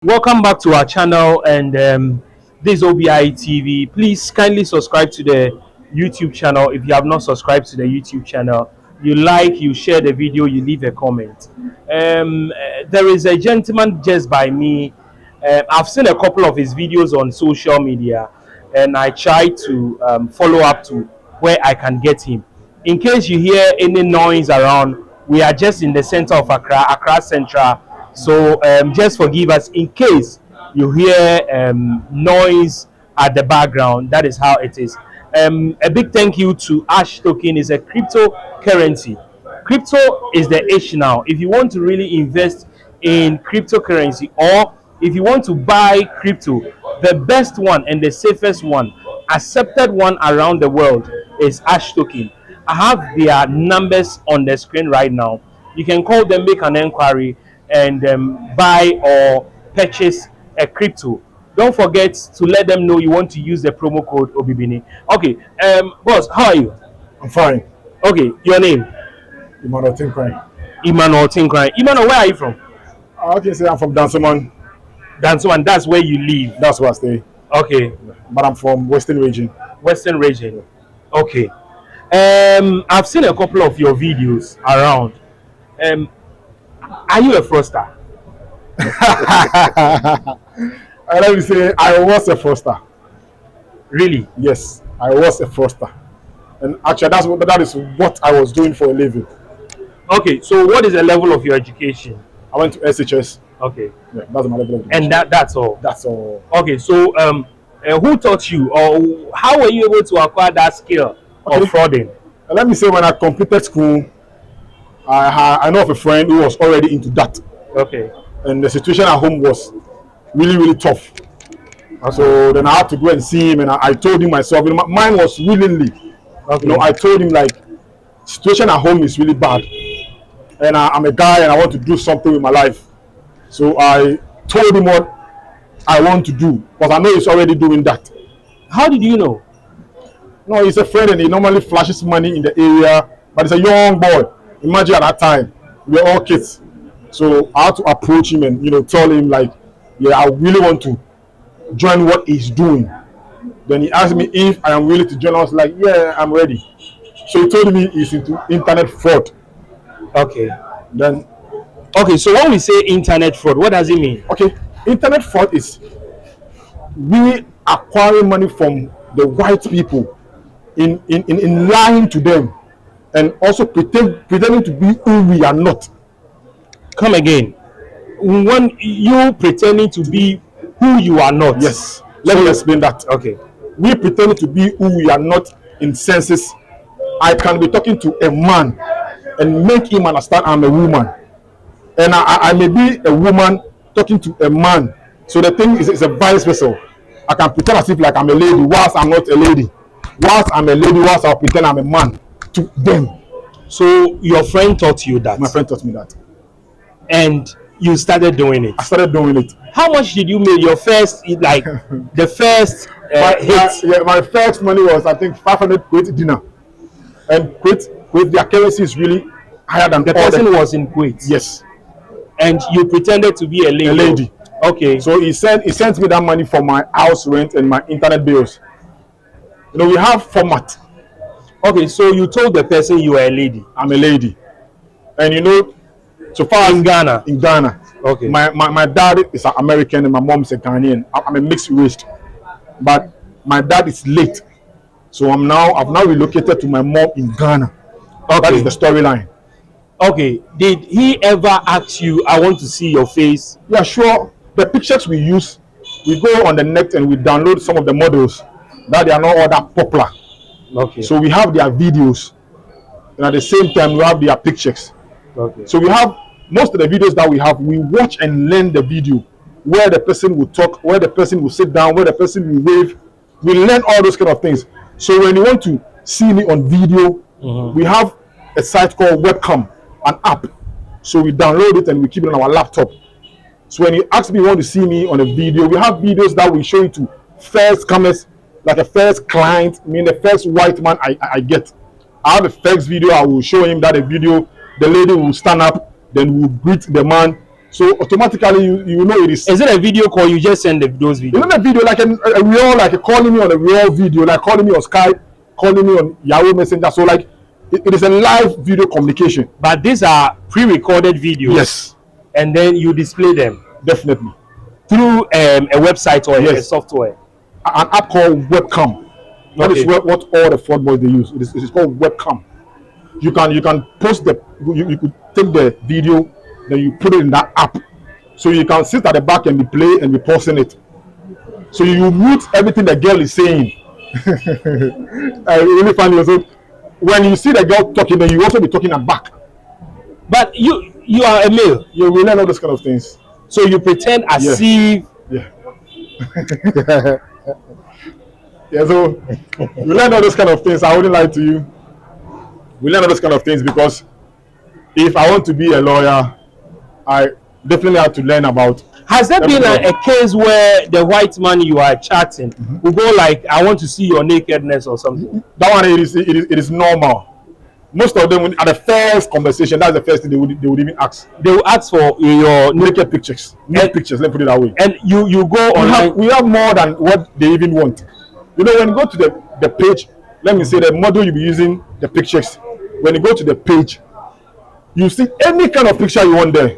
Welcome back to our channel, and this is OBI TV. Please kindly subscribe to the YouTube channel if you have not subscribed to the YouTube channel. You like, you share the video, you leave a comment. There is a gentleman just by me. I've seen a couple of his videos on social media, and I try to follow up to where I can get him. In case you hear any noise around, we are just in the center of Accra Central. So just forgive us in case you hear noise at the background. That is how it is. A big thank you to Ash Token. Is a cryptocurrency. Crypto is the age now. If you want to really invest in cryptocurrency, or if you want to buy crypto, the best one and the safest one, accepted one around the world is Ash Token. I have their numbers on the screen right now. You can call them, make an inquiry, and buy or purchase a crypto. Don't forget to let them know you want to use the promo code OBIBINI. Okay, boss, how are you? I'm fine. Okay, your name? Emmanuel Tinkran. Emmanuel Tinkran. Emmanuel, where are you from? Okay, say I'm from Dansoman. Dansoman, that's where you live. That's where I stay. Okay. But I'm from Western region. Western region. Okay. I've seen a couple of your videos around. Are you a fraudster? Let me say, I was a fraudster. Really? Yes, I was a fraudster. And actually, that is what I was doing for a living. Okay, so what is the level of your education? I went to SHS. Okay. Yeah, that's my level of education. And that's all? That's all. Okay, so who taught you, or how were you able to acquire that skill of frauding? Let me say, when I completed school, I know of a friend who was already into that. Okay. And the situation at home was really, really tough. Okay. So then I had to go and see him, and I told him myself, mine was willingly. Okay. I told him, like, situation at home is really bad, and I'm a guy and I want to do something with my life. So I told him what I want to do, because I know he's already doing that. How did you know? No, he's a friend and he normally flashes money in the area, but he's a young boy. Imagine at that time, we were all kids. So I had to approach him and tell him, like, yeah, I really want to join what he's doing. Then he asked me if I am willing to join. I was like, yeah, I'm ready. So he told me he's into internet fraud. Okay. Then okay, so when we say internet fraud, what does it mean? Okay, internet fraud is we acquiring money from the white people in lying to them, and also pretending to be who we are not. Come again. When you pretending to be who you are not. Yes. Let me explain that. Okay. We pretending to be who we are not in senses. I can be talking to a man and make him understand I'm a woman. And I may be a woman talking to a man. So the thing is, it's a vice versa. I can pretend as if like I'm a lady whilst I'm not a lady. Whilst I'm a lady, whilst I pretend I'm a man to them. So your friend taught you that? My friend taught me that. And you started doing it? I started doing it. How much did you make your first, like, the first hit? My first money was, I think, 500 Kuwait dinar. And Kuwait, their currency is really higher than the person was in Kuwait? Yes. And you pretended to be a lady? A lady. Okay. So he sent me that money for my house rent and my internet bills. We have format. Okay, so you told the person you were a lady? I'm a lady. And so far in Ghana? In Ghana. Okay. My dad is an American and my mom is a Ghanaian. I'm a mixed race. But my dad is late. So I've now relocated to my mom in Ghana. Okay. That is the storyline. Okay. Did he ever ask you, I want to see your face? Yeah, sure. The pictures we use, we go on the net and we download some of the models that they are not all that popular. Okay. So we have their videos, and at the same time we have their pictures. Okay. So we have most of the videos that we have, we watch and learn the video, where the person will talk, where the person will sit down, where the person will wave. We learn all those kind of things. So when you want to see me on video, we have a site called Webcam, an app. So we download it and we keep it on our laptop. So when you ask me, you want to see me on a video, we have videos that we show you to first comers, like a first client, the first white man I get. I have a first video, I will show him that a video, the lady will stand up, then we'll greet the man, So automatically you know it is. Is it a video call? You just send those You videos. know the video like a real, like calling me on a real video, like calling me on Skype, calling me on Yahoo Messenger. So like it is a live video communication. But these are pre-recorded videos. Yes, And then you display them definitely. through a website or a Yes. software. An app called Webcam. That is Okay. what all the fraud boys they use. It is called Webcam. You can post you could take the video, then you put it in that app. So you can sit at the back and be play and be pausing it. So you mute everything the girl is saying. Really funny. Also, when you see the girl talking, then you also be talking at back. But you are a male, You will learn all those kind of things. so you pretend as Yeah. if Yeah. Yeah, so we learn all those kind of things. I wouldn't lie to you. We learn all those kind of things because if I want to be a lawyer, I definitely have to learn about. Has there been a case where the white man you are chatting will go like, I want to see your nakedness or something? That one it is normal. Most of them at the first conversation, that's the first thing they would even ask. They will ask for your Naked pictures. Naked pictures, let's put it that way. and you go online. We have more than what they even want. You know, when you go to the page, let me say the model you'll be using, the pictures. When you go to the page, you see any kind of picture you want there.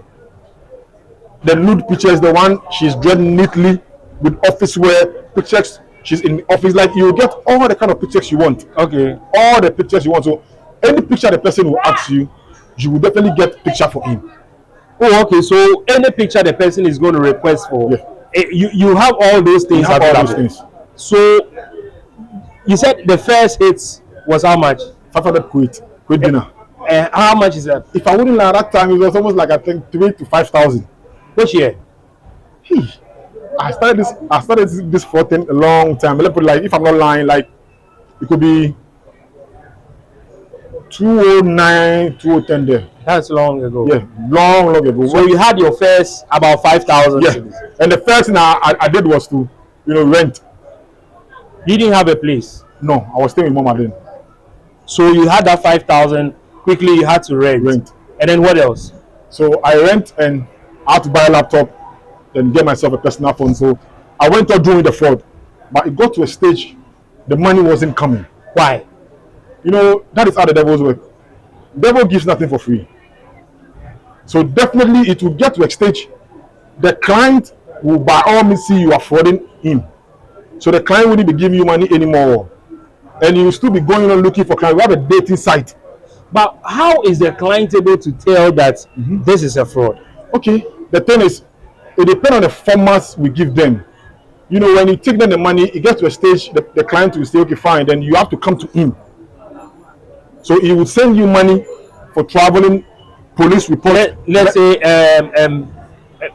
The nude pictures, the one she's dressed neatly with office wear pictures. She's in the office, like you get all the kind of pictures you want. Okay. All the pictures you want. So any picture the person will ask you, you will definitely get picture for him. Oh, okay. So any picture the person is going to request for, Yeah. you have all those things You have all available. those things. So you said the first hit was how much? 500 quid dinner. How much is that? If I wouldn't lie, at that time it was almost like I think 3,000 to 5,000. Which year? I started this fraud thing a long time. Let's put it like, if I'm not lying, like it could be 2009, 2010 there. That's long ago. Yeah, long ago. So you had your first about 5,000 Yeah, cities. and the first thing I did was to, rent. You didn't have a place. No, I was staying with mom then. So you had that 5,000. Quickly you had to rent. And then what else? So I rent and I had to buy a laptop, then get myself a personal phone. So I went on doing the fraud, but it got to a stage, the money wasn't coming. Why? That is how the devils work. Devil gives nothing for free. So definitely it will get to a stage, the client will by all means see you are frauding him. So the client wouldn't be giving you money anymore. And you will still be going on looking for clients. We have a dating site. But how is the client able to tell that this is a fraud? Okay, the thing is, it depends on the formats we give them. When you take them the money, it gets to a stage, the client will say, okay, fine, then you have to come to him. So he will send you money for traveling, police report. Let's say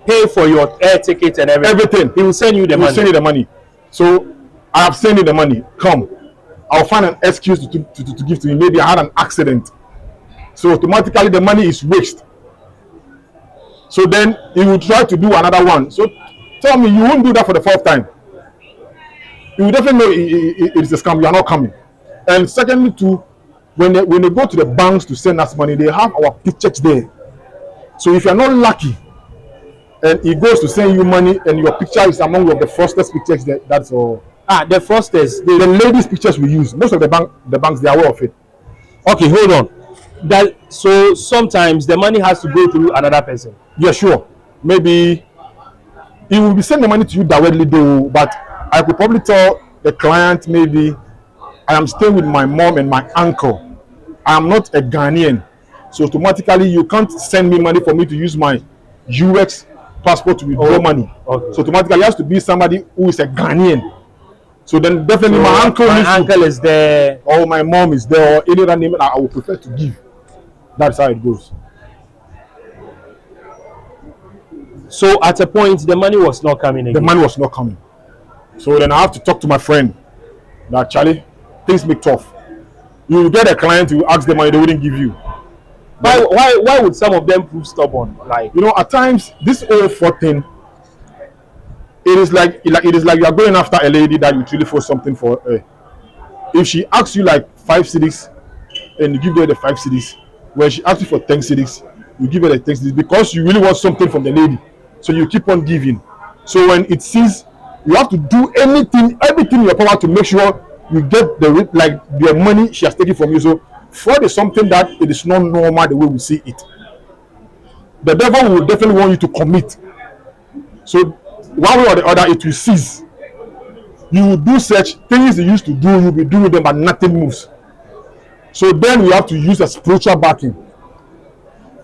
pay for your air ticket and everything. He will send you the money. He will send you the money. So I have sent you the money. Come. I'll find an excuse to give to him. Maybe I had an accident. So automatically the money is waste. So then he will try to do another one. So tell me, you won't do that for the fourth time. You will definitely know it is a scam. You are not coming. And secondly, too, when they go to the banks to send us money, they have our pictures there. So if you are not lucky, and he goes to send you money, and your picture is among the fraudsters' pictures, that's all. The fraudsters. The ladies' pictures we use. Most of the banks, they are aware of it. Okay, hold on. So sometimes the money has to go through another person. Yeah, sure. Maybe he will be sending the money to you directly, though. But I could probably tell the client, maybe I am staying with my mom and my uncle. I am not a Ghanaian, so automatically you can't send me money for me to use my UX passport to withdraw money. Okay. So automatically it has to be somebody who is a Ghanaian. So then definitely my uncle is there, or my mom is there, or any other name I would prefer to give. That's how it goes. So at a point the money was not coming again. The money was not coming. So then I have to talk to my friend that, Charlie, things make tough. You will get a client, you ask them money, they wouldn't give you. Why would some of them prove stubborn? Like, at times this whole fraud thing, it is like you are going after a lady that you truly for something for her. If she asks you like 5 cedis and you give her the 5 cedis, when she asks you for 10 cedis, You give her the text because you really want something from the lady. So you keep on giving. So when it sees, you have to do everything in your power to make sure you get the money she has taken from you. So fraud is something that it is not normal the way we see it. The devil will definitely want you to commit. So one way or the other, it will cease. You will do such things you used to do, you'll be doing them, but nothing moves. So then we have to use a spiritual backing.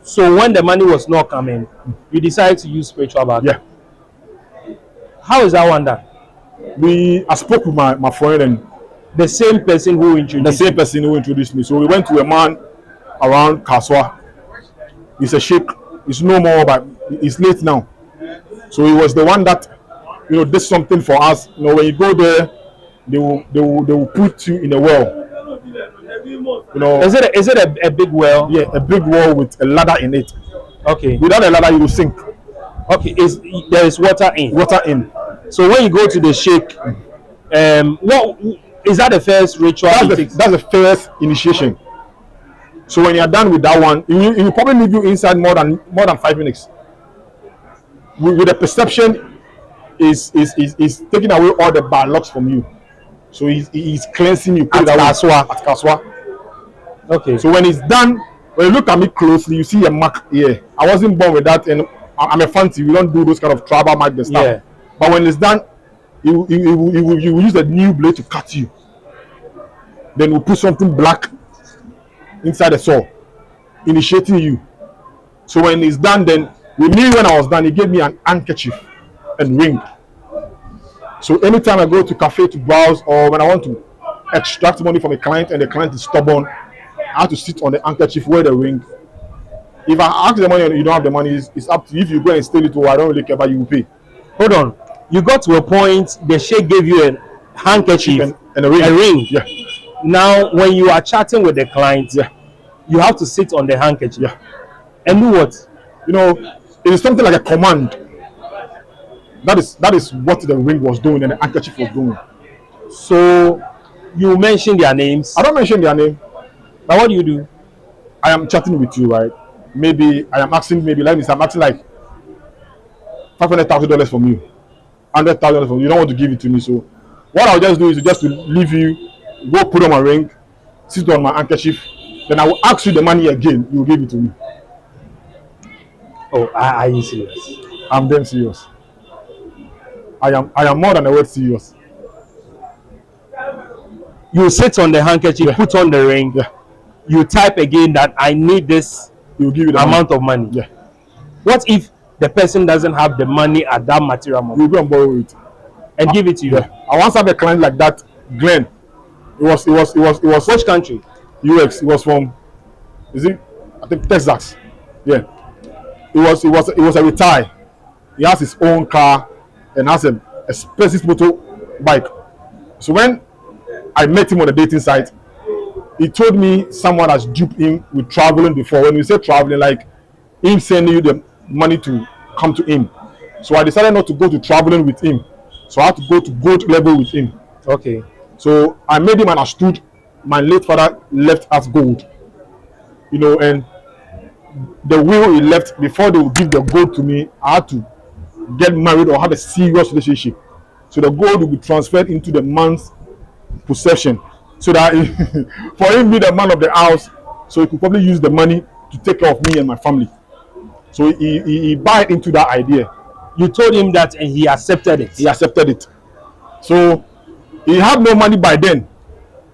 So when the money was not coming, you decided to use spiritual backing. Yeah. How is that one done? I spoke with my friend and the same person who introduced me. So we went to a man around Kaswa. He's a sheikh. He's no more, but he's late now. So he was the one that did something for us. When you go there, they will put you in a well. Is it a big well? Yeah, a big well with a ladder in it. Okay. Without a ladder, you will sink. Okay. There is water in? Water in. So when you go to the sheikh, what is that the first ritual? That's the first initiation. So when you are done with that one, he will probably leave you inside more than 5 minutes. With the perception is taking away all the bad lucks from you. So he's cleansing you. At Kaswa. Okay. So when it's done, when you look at me closely, you see a mark here. I wasn't born with that, and I'm a fancy. We don't do those kind of tribal mark and stuff. Yeah. But when it's done, you will use a new blade to cut you. Then we'll put something black inside the saw, initiating you. So when it's done, then with me, when I was done, he gave me an handkerchief and ring. So anytime I go to cafe to browse, or when I want to extract money from a client and the client is stubborn, I have to sit on the handkerchief, wear the ring. If I ask the money and you don't have the money, it's up to you. If you go and steal it, I don't really care, but you will pay. Hold on. You got to a point, the sheikh gave you a handkerchief and a ring. Yeah. Now, when you are chatting with the client, you have to sit on the handkerchief. Yeah. And do what? It is something like a command. That is what the ring was doing and the handkerchief was doing. So you mention their names? I don't mention their name. But what do you do? I am chatting with you, right? Maybe I am asking, I'm asking like $500,000 from you, $100,000 from you. You don't want to give it to me, so what I'll just do is just to leave you, go put on my ring, sit on my handkerchief, then I will ask you the money again. You will give it to me. Oh, are you serious? I'm damn serious. I am more than a word serious. You sit on the handkerchief, put on the ring. Yeah. You type again that I need this amount of money. Yeah. What if the person doesn't have the money at that material moment? You go and borrow it and give it to you. Yeah. I once had a client like that, Glenn. It was which country? US. It was from, I think Texas. Yeah. It was a retire. He has his own car and has a expensive motor bike. So when I met him on the dating site, he told me someone has duped him with traveling before. When we say traveling, like him sending you the money to come to him. So I decided not to go to traveling with him. So I had to go to gold level with him. Okay. So I made him understood my late father left us gold. And the will he left, before they would give the gold to me, I had to get married or have a serious relationship. So the gold will be transferred into the man's possession. So that for him be the man of the house, so he could probably use the money to take care of me and my family. So he bought into that idea. You told him that and he accepted it. He accepted it. So he had no money by then.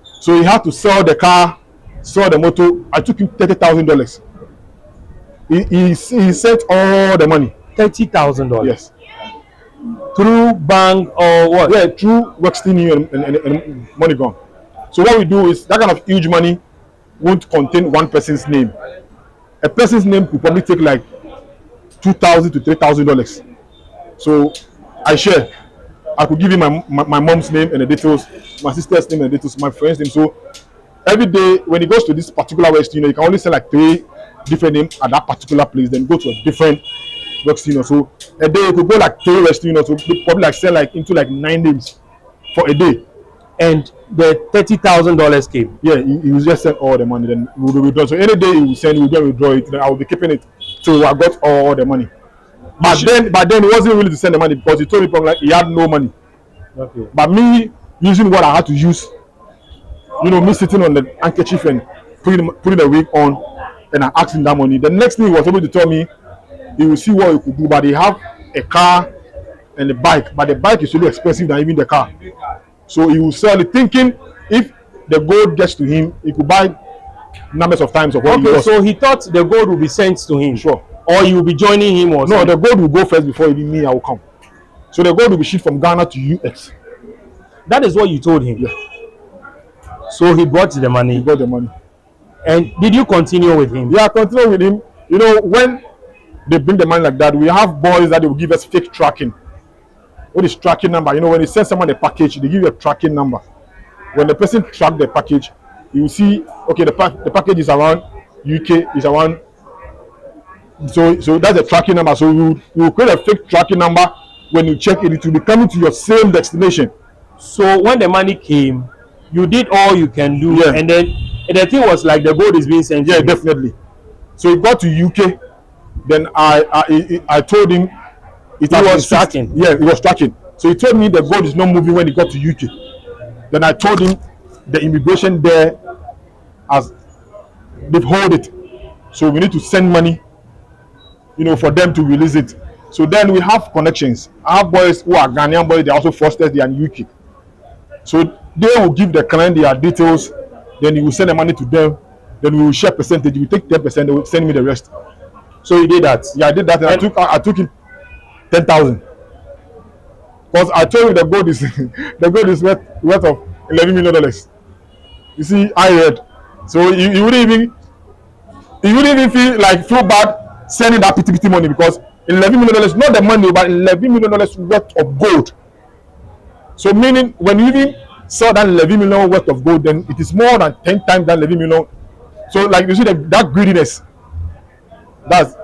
So he had to sell the car, sell the motor. I took him $30,000. He sent all the money. $30,000? Yes. Through bank or what? Yeah, through Western Union and money gone. So what we do is that kind of huge money won't contain one person's name. A person's name could probably take like $2,000 to $3,000. So I share. I could give you my mom's name and the details, my sister's name and the details, my friend's name. So every day when he goes to this particular West Union, you can only send like 3 different names at that particular place, then go to a different West Union. So a day you could go like 3 West Union, so probably like send like into like 9 names for a day. And the $30,000 came. Yeah, he will just send all the money, then we will withdraw. So any day he will send, we will withdraw it. Then I will be keeping it. So I got all the money. But then he wasn't willing to send the money because he told me like he had no money. Okay. But me using what I had to use, me sitting on the handkerchief and putting the wig on, and I asked him that money. The next thing he was able to tell me, he will see what he could do. But he have a car and a bike, but the bike is really expensive than even the car. So he will sell it, thinking if the gold gets to him, he could buy numbers of times of what he Okay, lost. so he thought the gold will be sent to him. Sure. Or you will be joining him or No, something. the gold will go first before even me, I will come. So the gold will be shipped from Ghana to US. That is what you told him. Yeah. So he brought the He money. got the money. And did you continue with him? Yeah, continue with him. When they bring the money like that, we have boys that they will give us fake tracking. What is tracking number? When they send someone a package, they give you a tracking number. When the person track the package, you will see, okay, the package is around UK, is around. So that's a tracking number. So you will create a fake tracking number. When you check it, it will be coming to your same destination. So when the money came, you did all you can do, Yeah. and then the thing was like the gold is being sent. Yeah, to him. definitely. So it got to UK. Then I told him it was tracking. Yeah, it was tracking. So he told me the gold is not moving when it got to UK. Then I told him the immigration there has they've hold it. So we need to send money, for them to release it. So then we have connections. I have boys who are Ghanaian boys, they are also fraudsters, they are in UK. So they will give the client their details, then you will send the money to them, then we will share percentage. You take 10%, they will send me the rest. So you did that. Yeah, I did that, and I took him 10,000. Because I told you the gold is the gold is worth of $11 million. You see, I heard. So you wouldn't even feel bad sending that pity money, because $11 million, not the money, but $11 million worth of gold. So meaning when you even sell that $11 million worth of gold, then it is more than 10 times that $11 million. So like you see that greediness. That's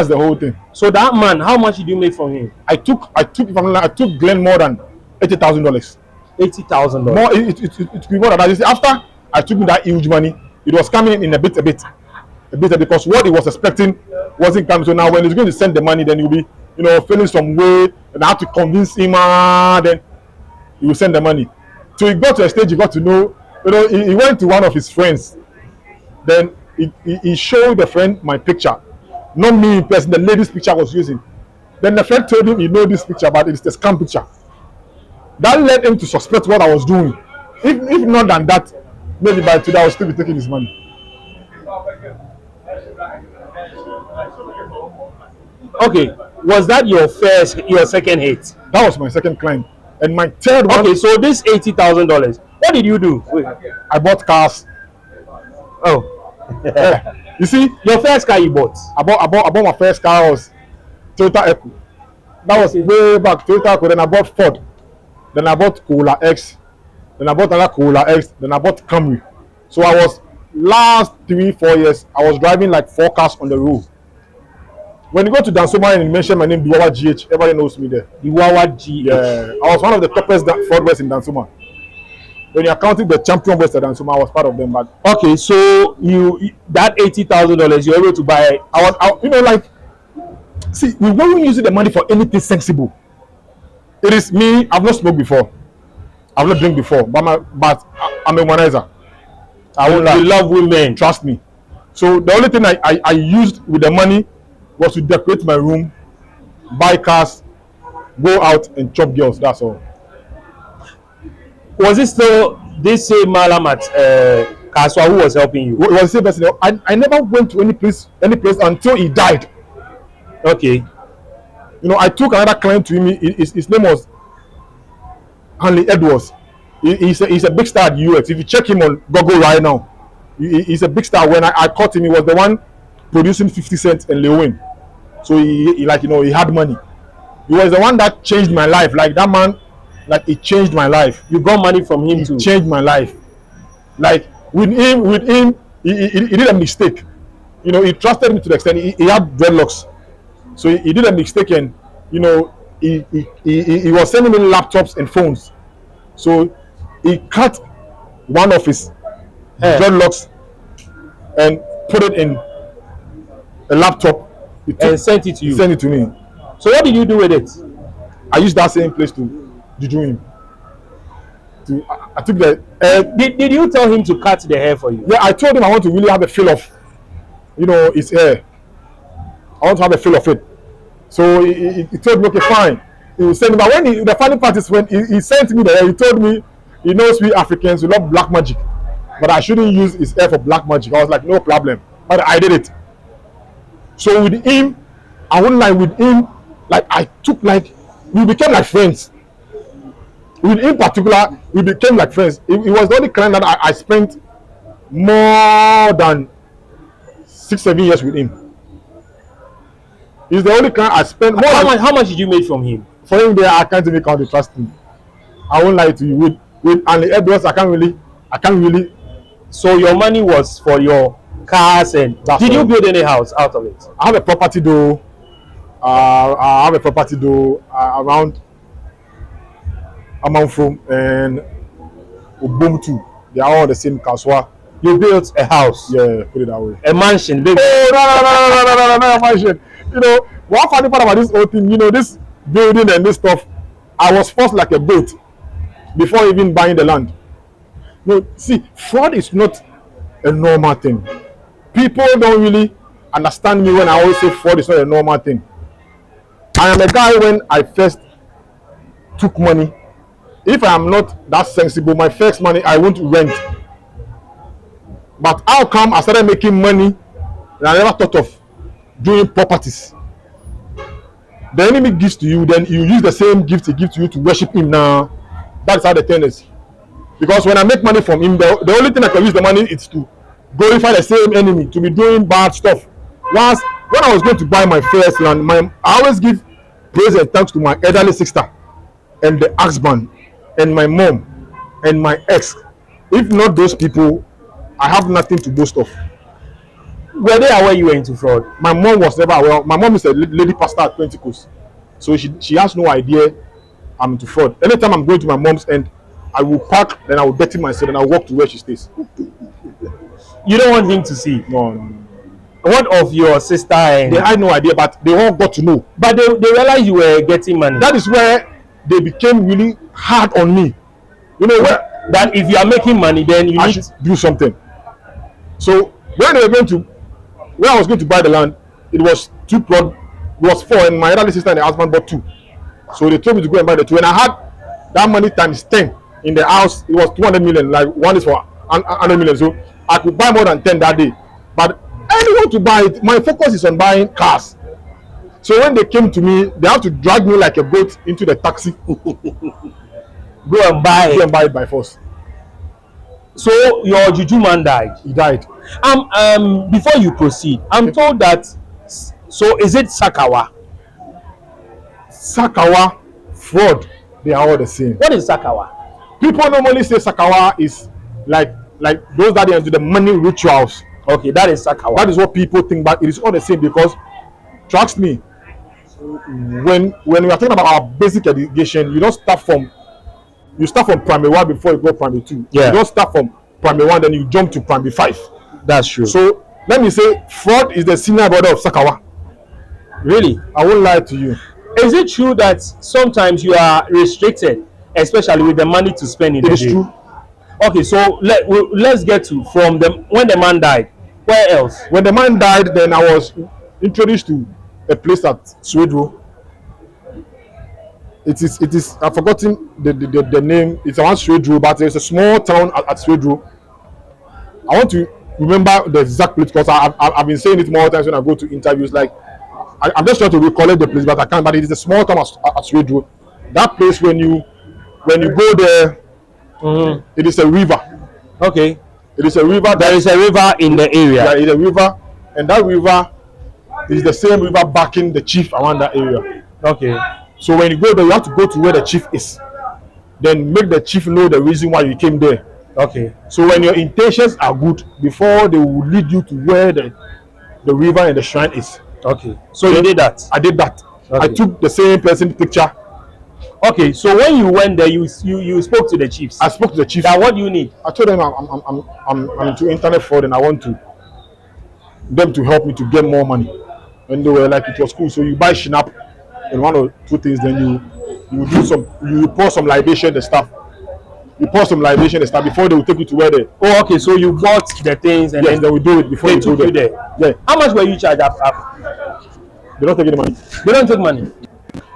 the whole thing. So that man, how much did you make from him? I took Glenn more than $80,000. $80,000. More, it could be more than that. You see, after I took that huge money, it was coming in a bit, because what he was expecting wasn't coming. So now when he's going to send the money, then he'll be, feeling some way, and I have to convince him, then he will send the money. So he got to a stage, he got to know, he went to one of his friends, then he showed the friend my picture, not me in person, the lady's picture I was using. Then the friend told him, this picture, but it's the scam picture. That led him to suspect what I was doing. If not than that, maybe by today I will still be taking his money. Okay, was that your second hit? That was my second client. And my third one, Okay, so this $80,000, what did you do? I bought cars. Oh, You see, your first car you bought. I bought my first car was Toyota Echo. That was way back, Toyota Echo. Then I bought Ford. Then I bought Corolla X. Then I bought another Corolla X. Then I bought Camry. So I was, last 3-4 years, I was driving like 4 cars on the road. When you go to Dansoma and you mention my name, Duwawa GH, everybody knows me there. Duwawa GH. Yeah, I was one of the toppest Ford West in Dansoma. When you're counting the champion West at Dansoma, I was part of them. But okay, so that $80,000 you're able to buy. See, we weren't using the money for anything sensible. It is me. I've not smoked before. I've not drink before. But I'm a womanizer. I won't lie. You love women. Trust me. So the only thing I used with the money was to decorate my room, buy cars, go out and chop girls. That's all. Was it still this same Malam at Kaswa who was helping you? It was the same person. I never went to any place until he died. Okay. I took another client to him. His name was Hanley Edwards. He's a big star at UX. If you check him on Google right now, he's a big star. When I caught him, he was the one producing 50 Cent and Lil Wayne. So he had money. He was the one that changed my life. Like that man, like it changed my life. You got money from him too. Changed my life. Like with him, he did a mistake. He trusted me to the extent he had dreadlocks. So he did a mistake, and he was sending me laptops and phones. So he cut one of his dreadlocks and put it in a laptop. and sent it to He you. sent it to me. So what did you do with it? I used that same place to juju him. I took the Did you tell him to cut the hair for you? yeah. I told him I want to really have a feel of, his hair. I want to have a feel of it. So he told me, okay, fine. He will send me. But when the funny part is when he sent me the hair, he told me he knows we Africans we love black magic, but I shouldn't use his hair for black magic. I was like, no problem. But I did it. So with him, I wouldn't lie, with him, like I took like we became like friends. With him particular, we became like friends. He was the only client that I spent more than 6-7 years with him. He's the only client I spent more. How much did you make from him? For him there, I can't even count the trust him. I won't lie to you. With and the Edwards, I can't really. So your money was for your cars and did you build any house out of it? I have a property though. Around Amanfrom and Ubuntu. They are all the same Kaswa. You built a house. Yeah, put it that way. A mansion, baby. Oh no, a mansion. One funny part about this whole thing, this building and this stuff, I was forced like a goat before even buying the land. No, see, fraud is not a normal thing. People don't really understand me when I always say fraud is not a normal thing. I am a guy when I first took money. If I am not that sensible, my first money I won't rent. But how come I started making money and I never thought of doing properties? The enemy gives to you, then you use the same gift he gives to you to worship him now. That's how the thing is. Because when I make money from him, the only thing I can use the money is to glorify the same enemy, to be doing bad stuff. Once, when I was going to buy my first land, I always give praise and thanks to my elderly sister and the husband and my mom and my ex. If not those people, I have nothing to boast of. Were they aware you were into fraud? My mom was never aware. My mom is a lady pastor at Pentecost, so she has no idea I'm into fraud. Anytime I'm going to my mom's end, I will park, then I will dirty myself, and I will walk to where she stays. You don't want him to see? No. What of your sister? They had no idea, but they all got to know. But they realized you were getting money. That is where they became really hard on me. That if you are making money, then I should do something. So when I was going to buy the land, it was 2 plot, it was 4, and my elder sister and the husband bought 2. So they told me to go and buy the 2, and I had that money times 10 in the house. It was 200 million. Like one is for 100 million, so I could buy more than 10 that day. But anyone to buy it, my focus is on buying cars. So when they came to me, they had to drag me like a goat into the taxi. Go and buy it by force. So your juju man died. He died. Before you proceed, I'm told that. So is it Sakawa? Sakawa, fraud, they are all the same. What is Sakawa? People normally say Sakawa is like those that are into the money rituals. Okay, that is Sakawa. That is what people think, but it is all the same because, trust me, when we are talking about our basic education, you start from primary 1 before you go primary 2. Yeah. You don't start from primary 1, then you jump to primary 5. That's true. So let me say, fraud is the senior brother of Sakawa. Really? I won't lie to you. Is it true that sometimes you are restricted, especially with the money to spend in the day? It is true. Okay, so let's get to when the man died. Where else? When the man died, then I was introduced to a place at Swedro. It is I've forgotten the name. It's around Swedro, but there's a small town at Swedro. I want to remember the exact place because I've been saying it more times when I go to interviews. Like I'm just trying to recollect the place, but I can't. But it is a small town at Swedro. That place, when you go there, it is a river. Okay. It is a river. There is a river in the area. There is a river, and that river is the same river backing the chief around that area. Okay. So when you go there, you have to go to where the chief is. Then make the chief know the reason why you came there. Okay. So when your intentions are good, before they will lead you to where the river and the shrine is. Okay. So you did that? I did that. Okay. I took the same person's picture. Okay. So when you went there, you spoke to the chiefs. I spoke to the chief. Now what do you need? I told them I'm into internet fraud and I want them to help me to get more money. and they were like it was cool. So you buy shinap and one or two things, then you do some, you pour some libation the stuff. You pour some libation the stuff before they will take you to where they. Oh, okay. So you bought the things and Yes, then they will do it before they you go took you there. there. Yeah, How much were you charged after? they don't take any money. They don't take money.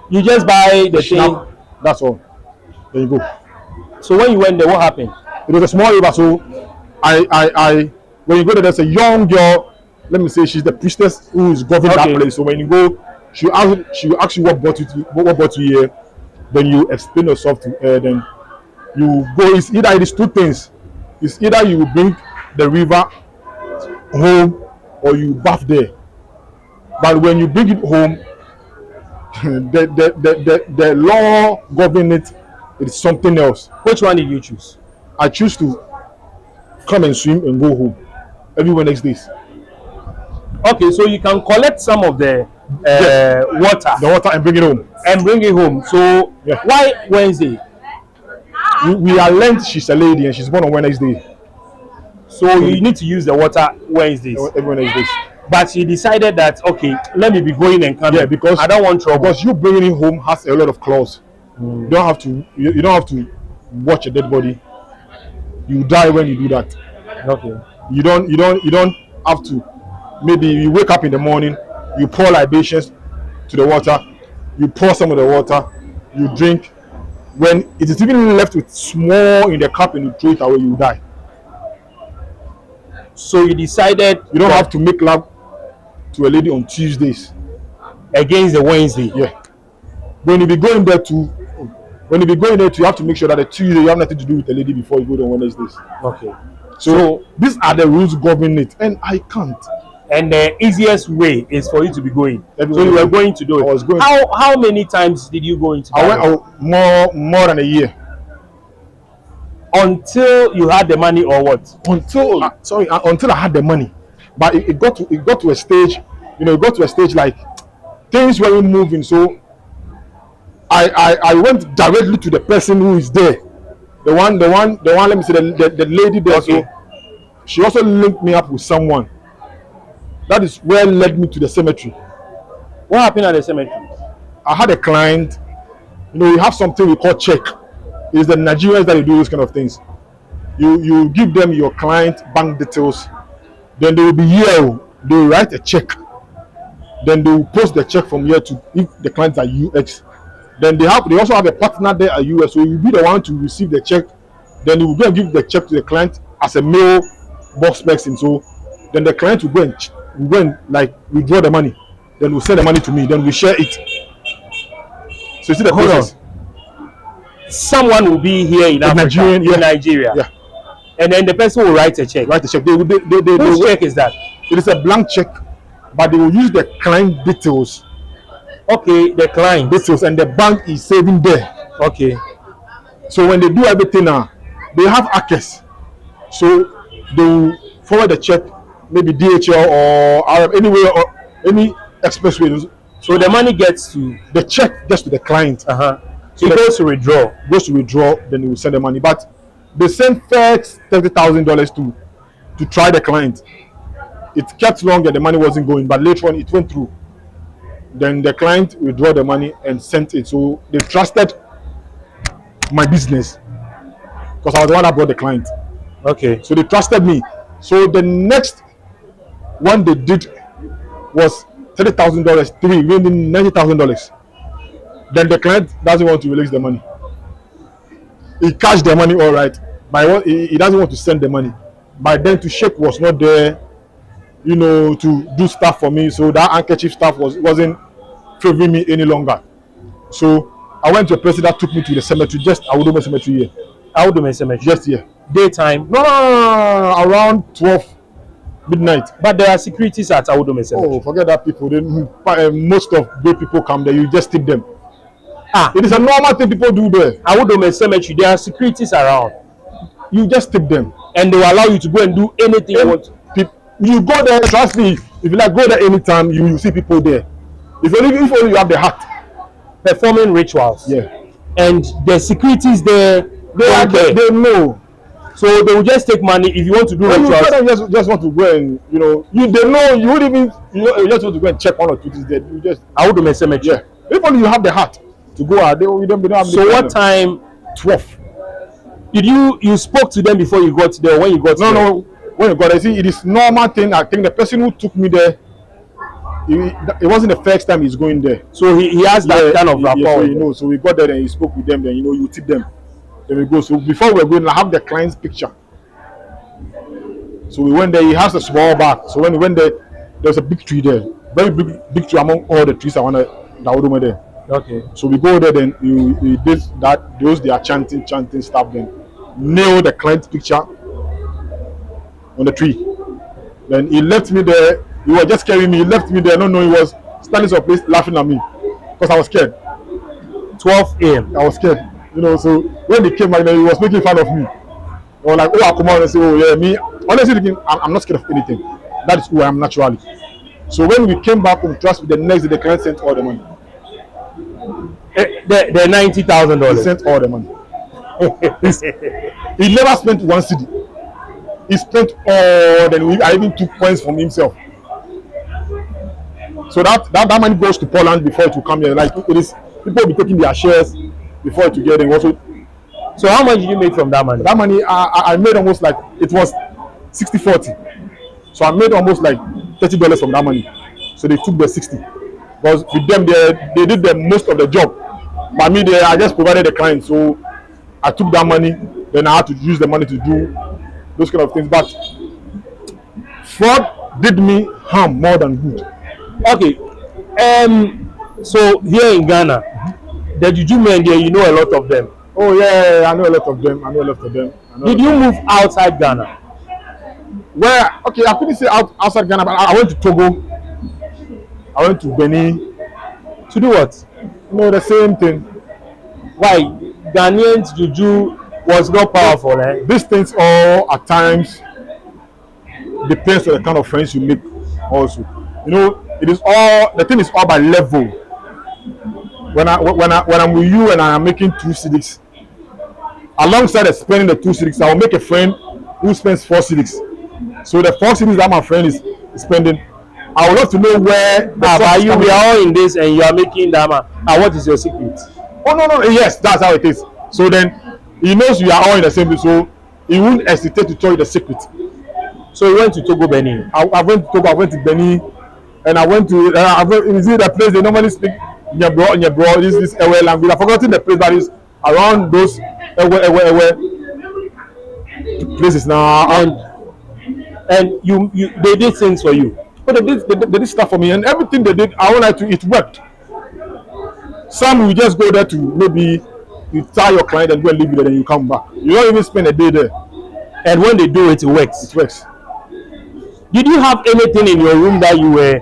You just buy the thing. Shinap, that's all. There you go. So when you went there, what happened? It was a small river, so I when you go there, there's a young girl. Let me say she's the priestess who is governing that Okay. place. So when you go, she will ask you what brought you here. Then you explain yourself to her. Then you go. It's either it is two things. It's either you bring the river home or you bath there. But when you bring it home, the law governing it is something else. Which one did you choose? I choose to come and swim and go home every Wednesdays. Okay, so you can collect some of the water The water and bring it home. and bring it home. So Yeah. why Wednesday? We are learned she's a lady and she's born on Wednesday. So you need to use the water Wednesdays. Every Wednesdays. But she decided that okay, let me be going and coming. Yeah, because I don't want trouble. Because you bringing it home has a lot of clause. You don't have to. You don't have to watch a dead body. You die when you do that. Okay. You don't have to. Maybe you wake up in the morning, you pour libations to the water, you pour some of the water, you drink. When it is even left with small in the cup and you throw it away, you die. So you decided You don't have to make love to a lady on Tuesdays. against the Wednesday. Yeah. When you be going there to, you have to make sure that the Tuesday you have nothing to do with the lady before you go there on Wednesdays. Okay. So these are the rules governing it, and I can't. And the easiest way is for you to be going. Every So you were Wednesday. going to do it. I was going. How many times did you go into I that? went more than a year Until you had the money or what? until until I had the money, but it got to a stage, it got to a stage like things weren't moving. So I went directly to the person who is there, the one. Let me say the lady there. Okay. So she also linked me up with someone. That is where led me to the cemetery. What happened at the cemetery? I had a client. You have something we call check. It's the Nigerians that do those kind of things. You give them your client bank details, then they will be here. They will write a check. Then they will post the check from here to if the clients are UX. Then they also have a partner there at US. So you'll be the one to receive the check. Then you will go and give the check to the client as a mail box person. So then the client will go and like withdraw the money. Then we'll send the money to me. Then we share it. So you see the Hold process. Someone will be here in Africa, Nigerian, yeah. in Nigeria, Yeah. and then the person will write a check. Write the check. Whose check is that? It is a blank check, but they will use the client details, Okay, the client. and the bank is saving there. Okay. So when they do everything now, they have access. So they will forward the check, maybe DHL or anywhere or any expressway. So the money gets to The check gets to the client. So it goes to withdraw. Goes to withdraw, then they will send the money. But they sent first $30,000 to try the client. It kept long and the money wasn't going, but later on it went through. Then the client withdrew the money and sent it. So they trusted my business because I was the one that brought the client. Okay. So they trusted me. So the next one they did was $30,000, meaning $90,000. Then the client doesn't want to release the money. He cashed the money all right, but he doesn't want to send the money. By then, to shake was not there, to do stuff for me. So that handkerchief stuff wasn't favoring me any longer. So I went to a person that took me to the cemetery, just Awudome Cemetery here. Awudome Cemetery. Just here. Daytime. No, around 12 midnight. But there are securities at Awudome Cemetery. Oh, forget that people. Most of the people come there, you just tip them. It is a normal thing people do there. Awudome Cemetery, there are securities around. You just tip them. And they will allow you to go and do anything you want. You go there, trust me, if you like go there anytime, you will see people there. If only you have the heart. Performing rituals. Yeah. And the securities there, they are there. They know. So they will just take money if you want to do When you rituals. tell them just want to go and they know you would even you just want to go and check 1 or 2 things there. You just I would do my cemetery. yeah. If only you have the heart to go out, they don't have. So what time 12. did you spoke to them before you got there? When you got there? No. When you got there, see, it is normal thing. I think the person who took me there, it wasn't the first time he's going there. So he has that kind of rapport. So so we got there and he spoke with them. Then you tip them. Then we go. So before we're going, I have the client's picture. So we went there. He has a small bag. So when we went there, there's a big tree there, very big tree among all the trees around that there. Okay. So we go there. Then we did that. They are chanting stuff. Then nail the client's picture on the tree. Then he left me there. He was just carrying me. He left me there. No, he was standing someplace laughing at me because I was scared. 12 a.m. I was scared. So when he came back there, he was making fun of me. I was like, oh, I'll come out and say, oh yeah, me. Honestly speaking, I'm not scared of anything. That is who I am naturally. So when we came back home, trust me, the next day the client sent all the money. The $90,000. He sent all the money. He never spent one cedi. He spent all. Then I even took points from himself. So that money goes to Poland before it will come here. Like it is, people will be taking their shares before it to get in. Also, so how much did you make from that money? That money I made almost like it was 60-40. So I made almost like $30 from that money. So they took the 60. Because with them they did the most of the job. But me I just provided the client. So I took that money, then I had to use the money to do those kind of things. But fraud did me harm more than good. Okay. So here in Ghana, the juju men there, you know a lot of them. Oh yeah, I know a lot of them. Did you move outside Ghana? Where? Okay, I couldn't say outside Ghana, but I went to Togo. I went to Benin. To do what? No, the same thing. Why? Ghanaians juju was not powerful, eh? These things all at times depends on the kind of friends you make also. It is all, the thing is all by level. When I'm with you and I am making 2 cedis, alongside of spending the 2 cedis, I will make a friend who spends 4 cedis. So the 4 cedis that my friend is spending, I would love to know where. We are all in this and you are making that. And what is your secret? Oh no, yes, that's how it is. So then he knows we are all in the same place, so he won't hesitate to tell you the secret. So you went to Togo, Benin. I went to Togo, I went to Benin, and I went to is it the place they normally speak Nyebro, this Ewe language. I've forgotten the place, but it's around those Ewe places now. And you they did things for you. But they did stuff for me, and everything they did, I wanted to, it worked. Some will just go there to maybe you tell your client and go and leave it there, then you come back. You don't even spend a day there. And when they do it, it works. It works. Did you have anything in your room that you were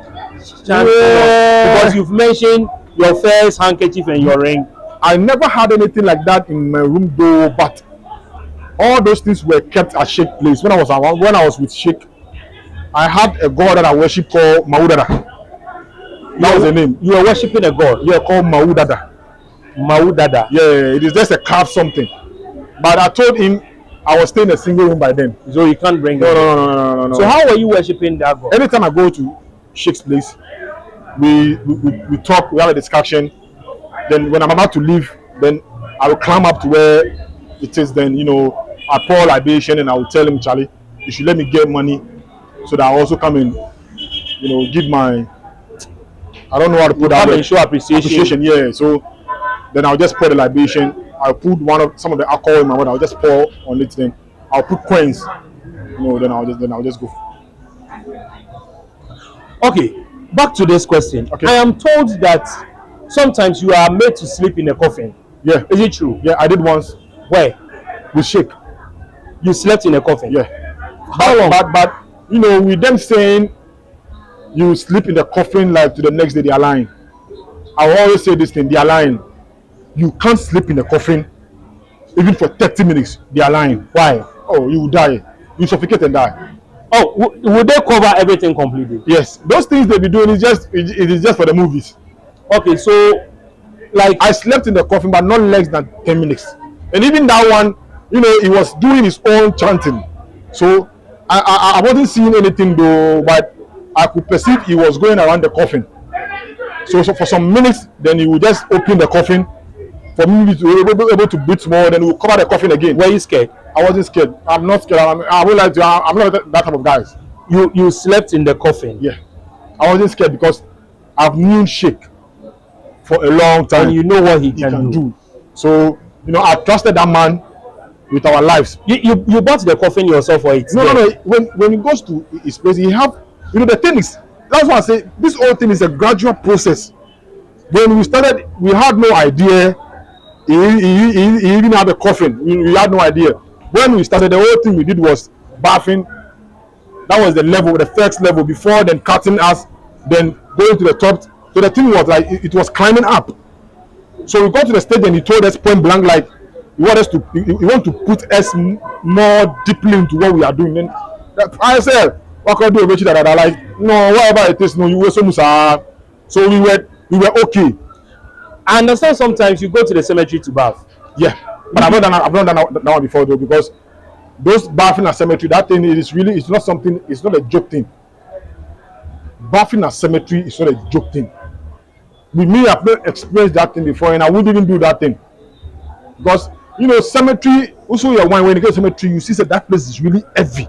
chanting? Because you've mentioned your first handkerchief and your ring. I never had anything like that in my room though, but all those things were kept at Sheikh place. When I was with Sheikh, I had a god that I worship called Maudada. That was the name. You were worshipping a god? Yeah, called Maudada. Maudada. Yeah, it is just a carved something. But I told him I was staying in a single room by then. So you can't bring No. So how were you worshipping that god? Anytime I go to Sheikh's place, we talk, we have a discussion. Then when I'm about to leave, then I will climb up to where it is. Then I pour libation and I will tell him, Charlie, you should let me get money so that I also come and give my, I don't know how to put that. And show appreciation. Yeah. So then I'll just pour the libation. I'll put some of the alcohol in my water. I'll just pour on it. Then I'll put coins. Then I'll just go. Okay, back to this question. Okay. I am told that sometimes you are made to sleep in a coffin. Yeah. Is it true? Yeah, I did once. Where? With Sheikh. You slept in a coffin? Yeah. How long? But with them saying you sleep in the coffin like to the next day, they are lying. I will always say this thing, they are lying. You can't sleep in the coffin even for 30 minutes. They are lying. Why? Oh, you will die. You suffocate and die. Oh, would they cover everything completely? Yes. Those things they be doing it is just for the movies. Okay, so like I slept in the coffin, but not less than 10 minutes. And even that one, he was doing his own chanting. So I wasn't seeing anything though, but I could perceive he was going around the coffin. So for some minutes, then he would just open the coffin for me to be able to breathe more. Then he would cover the coffin again. Were you scared? I wasn't scared. I'm not scared. I would like to. I'm not that type of guy. You slept in the coffin. Yeah, I wasn't scared because I've known Sheikh for a long time. And you know what he can do. do. So I trusted that man with our lives. You bought the coffin yourself or it's No. When he goes to his place, he have the thing is, that's why I say this whole thing is a gradual process. When we started, we had no idea. He even had a coffin. We had no idea. When we started, the whole thing we did was bathing. That was the level, the first level. Before then cutting us, then going to the top. So the thing was like it was climbing up. So we got to the stage and he told us point blank, like he want to put us more deeply into what we are doing. Then I said, what can I do about that? Like, no, whatever it is, no, you were so musa. So we were okay. I understand sometimes you go to the cemetery to bath. Yeah, but I've not done that one before though, because those bathing at cemetery, that thing it's not something, it's not a joke thing. Bathing at cemetery is not a joke thing. With me, I've not experienced that thing before, and I wouldn't even do that thing. Because cemetery, also your wine, when you get to cemetery, you see that place is really heavy.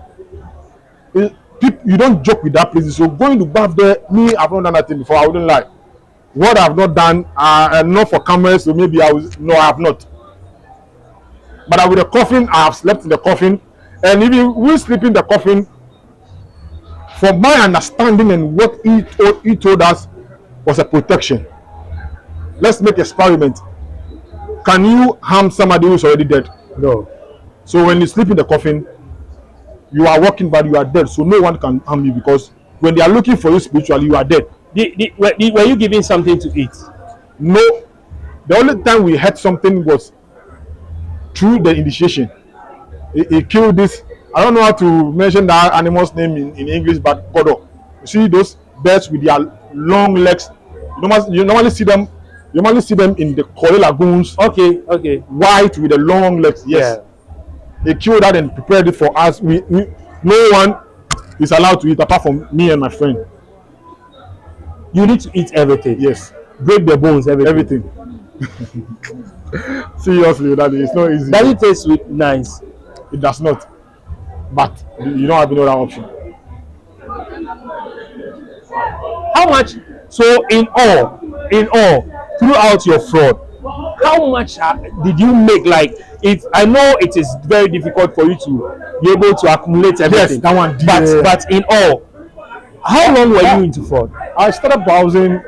You don't joke with that place. So going to bath there, me, I've not done that thing before. I wouldn't lie. What I've not done, not for cameras, so maybe I have not. But with the coffin, I have slept in the coffin, and if we sleep in the coffin, from my understanding and what he told us was a protection. Let's make experiment. Can you harm somebody who's already dead? No. So when you sleep in the coffin, you are walking, but you are dead. So no one can harm you, because when they are looking for you spiritually, you are dead. Were you given something to eat? No. The only time we had something was through the initiation. He killed this. I don't know how to mention that animal's name in English, but Godo. You see those birds with their long legs. You normally see them. You normally see them in the Kore lagoons. Okay. White with the long legs. Yes. Yeah. They killed that and prepared it for us. No one is allowed to eat apart from me and my friend. You need to eat everything. Yes. Break the bones, everything. Seriously, Daddy, it's not easy. Does it taste sweet? Nice. It does not. But you don't have any other option. How much? So in all, throughout your fraud, how much did you make? Like, I know it is very difficult for you to be able to accumulate everything. Yes, that one. But in all, how long were you into fraud? I started browsing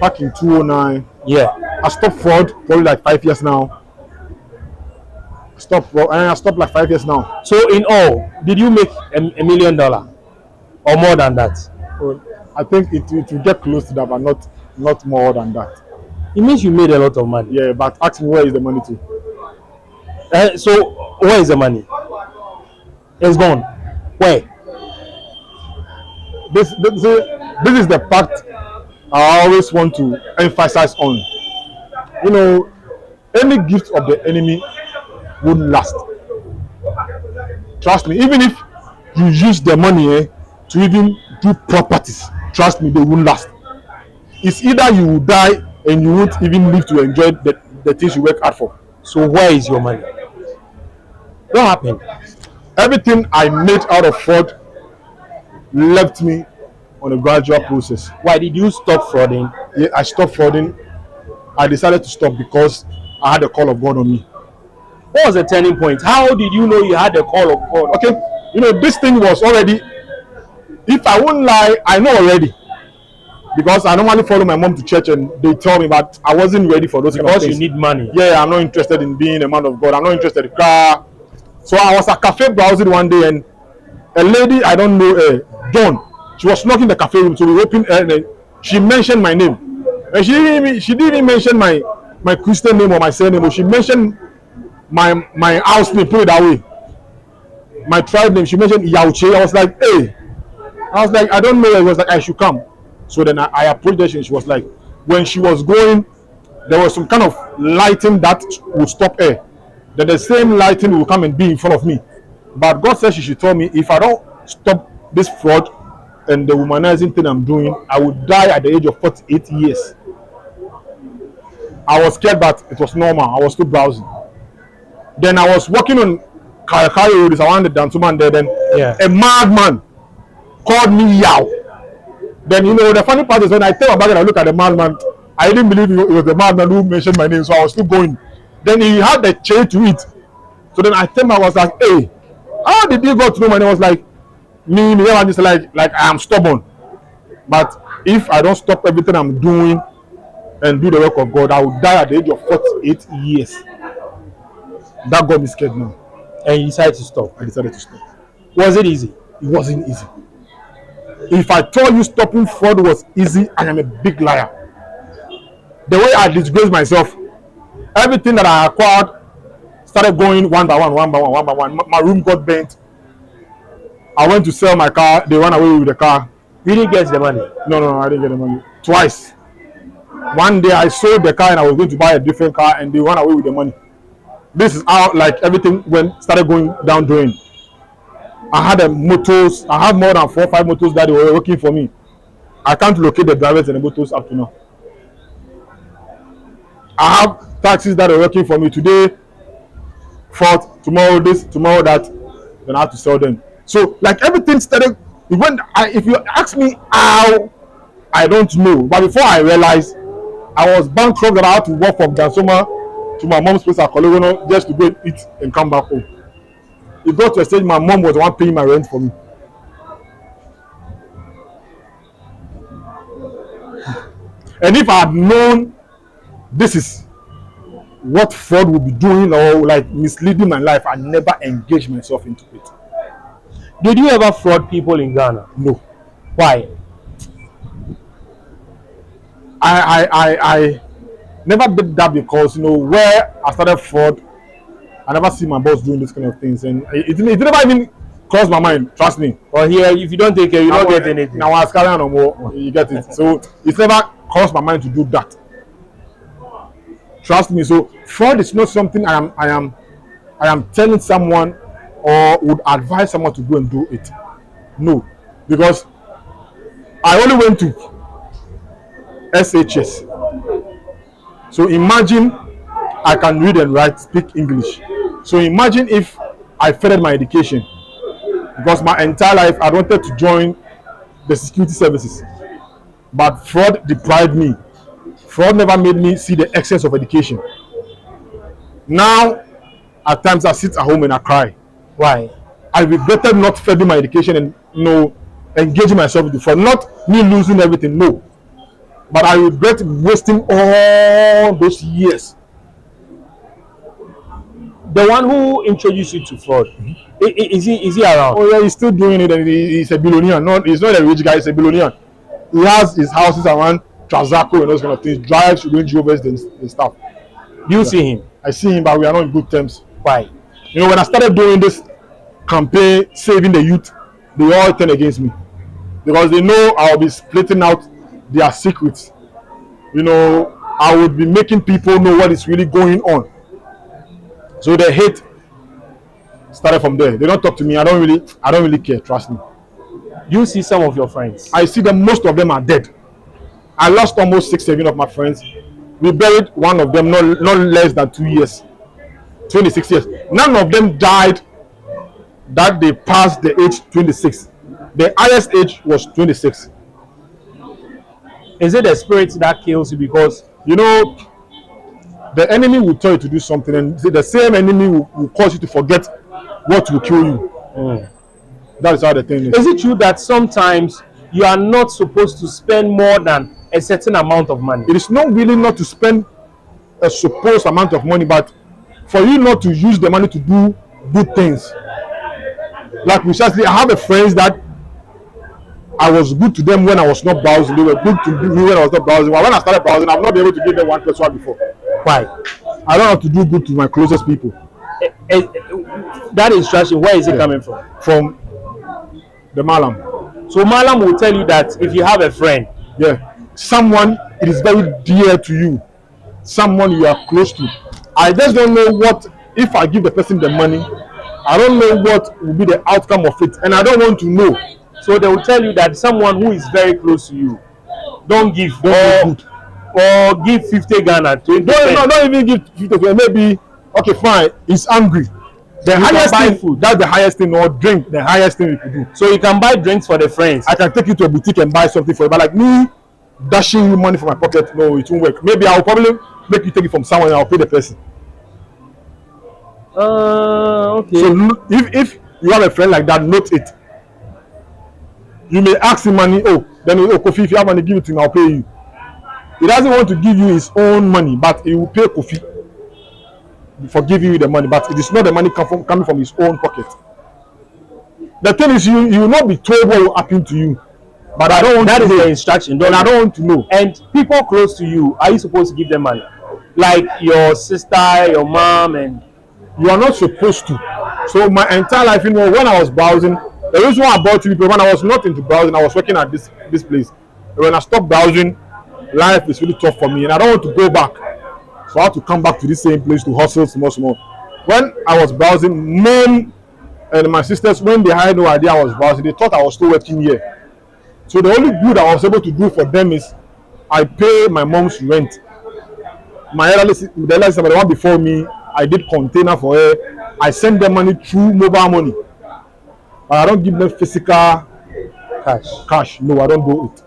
back in 2009. Yeah. I stopped fraud probably like 5 years now. I stopped like 5 years now. So in all, did you make $1 million or more than that? Well, I think it will get close to that, but not more than that. It means you made a lot of money. Yeah, but ask me, where is the money to? So where is the money? It's gone. Where? This is the part I always want to emphasize on. Any gift of the enemy won't last. Trust me, even if you use the money to even do properties, trust me, they won't last. It's either you will die and you won't even live to enjoy the things you work hard for. So where is your money? What happened? Everything I made out of fraud left me on a gradual process. Why did you stop frauding? Yeah, I stopped frauding. I decided to stop because I had a call of God on me. What was the turning point? How did you know you had a call of God? Okay, this thing was already, if I won't lie, I know already. Because I normally follow my mom to church and they tell me, but I wasn't ready for those kind of things. Because you need money. Yeah, I'm not interested in being a man of God. I'm not interested in car. So I was at a cafe browsing one day and a lady, I don't know, Dawn, she was knocking the cafe room. So we opened and she mentioned my name. And she didn't even mention my Christian name or my surname, but she mentioned my house name, put it that way. My tribe name, she mentioned Yauche. I was like, hey. I don't know. It was like, I should come. So then I approached her and she was like, when she was going, there was some kind of lighting that would stop her. then the same lighting will come and be in front of me. But God said she should tell me if I don't stop this fraud and the womanizing thing I'm doing, I would die at the age of 48 years. I was scared, but it was normal. I was still browsing. Then I was walking on Karakari Road, around the Dantuman there. Then a madman called me Yao. Then the funny part is when I tell about it, I look at the madman. I didn't believe it was the madman who mentioned my name, so I was still going. Then he had the chain to it. So then I tell him, I was like, hey, how did he go to know my name? I was like, me, I just like I am stubborn. But if I don't stop everything I'm doing and do the work of God, I will die at the age of 48 years. That got me scared now. And you decided to stop. I decided to stop. Was it easy? It wasn't easy. If I told you stopping fraud was easy, I am a big liar. The way I disgraced myself, everything that I acquired started going one by one. My room got bent. I went to sell my car. They ran away with the car. You didn't get the money? No, I didn't get the money. Twice. One day I sold the car and I was going to buy a different car and they ran away with the money. This is how everything started going down drain. I had motors. I have more than 4 or 5 motors that were working for me. I can't locate the drivers and the motors up to now. I have taxis that are working for me today, Ford, tomorrow this, tomorrow that. Then I have to sell them. So everything started. If you ask me how, I don't know. But before I realized, I was bankrupt that I had to walk from Dansoma to my mom's place at Kologono just to go eat and come back home. It got to a stage my mom was the one paying my rent for me. And if I had known this is what fraud would be doing or misleading my life, I never engaged myself into it. Did you ever fraud people in Ghana? No. Why? I never did that because where I started fraud, I never see my boss doing this kind of things, and it never even crossed my mind. Trust me. Or here, if you don't take care, you don't get anything. Now I was carrying on more. You get it. So it's never crossed my mind to do that. Trust me. So fraud is not something I am telling someone or would advise someone to go and do it. No, because I only went to SHS. So imagine I can read and write, speak English. So imagine if I furthered my education, because my entire life I wanted to join the security services, but fraud deprived me. Fraud never made me see the excess of education. Now, at times I sit at home and I cry. Why? I regretted not furthering my education and engaging myself with the fraud. Not me losing everything, no. But I regret wasting all those years. The one who introduced you to fraud, is he around? Oh yeah, he's still doing it, and he's a billionaire. He's not a rich guy, he's a billionaire. He has his houses around Trazaco and those kind of things, drives Range Rovers and stuff. You see him? I see him, but we are not in good terms. Why? When I started doing this campaign, saving the youth, they all turned against me. Because they know I'll be splitting out their secrets. I would be making people know what is really going on. So the hate started from there. They don't talk to me. I don't really care. Trust me. You see some of your friends? I see them. Most of them are dead. I lost almost 6-7 of my friends. We buried one of them not less than 2 years, 26 years. None of them died that they passed the age 26. The highest age was 26. Is it the spirit that kills you? Because the enemy will tell you to do something, and the same enemy will cause you to forget what will kill you. That is how the thing is. Is it true that sometimes you are not supposed to spend more than a certain amount of money? It is not really not to spend a supposed amount of money, but for you not to use the money to do good things. Like recently, I have a friends that I was good to them when I was not browsing. They were good to me when I was not browsing. But when I started browsing, I've not been able to give them one plus one before. Why? I don't have to do good to my closest people. That instruction, where is it coming from? From the Malam. So Malam will tell you that if you have a friend, someone it is very dear to you, someone you are close to. I just don't know what if I give the person the money, I don't know what will be the outcome of it, and I don't want to know. So they will tell you that someone who is very close to you, don't give, Don't do good. or give 50 Ghana, 20. Don't even give 50. Maybe okay, fine. He's angry. The You highest can buy thing, food. that's the highest thing, or drink. The highest thing you could do. So you can buy drinks for the friends. I can take you to a boutique and buy something for you, but like me dashing you money from my pocket, no, it won't work. Maybe I'll probably make you take it from someone and I'll pay the person. Okay. So if you have a friend like that, note it. You may ask him money. Oh, then Kofi, if you have money, give it to him. I'll pay you. He doesn't want to give you his own money, but he will pay Kofi for giving you the money. But it is not the money coming from his own pocket. The thing is, you will not be told what will happen to you. But I don't want that to is know. the instruction. And I don't want to know. And people close to you, are you supposed to give them money? Like your sister, your mom, and You are not supposed to. So my entire life, when I was browsing, the reason why I bought TV, when I was not into browsing, I was working at this place. When I stopped browsing, life is really tough for me, and I don't want to go back. So I have to come back to this same place to hustle small. When I was browsing, mom and my sisters, when they had no idea I was browsing, they thought I was still working here. So the only good I was able to do for them is I pay my mom's rent. My elder sister, the one before me, I did container for her. I send them money through mobile money. I don't give them physical cash. No, I don't do it.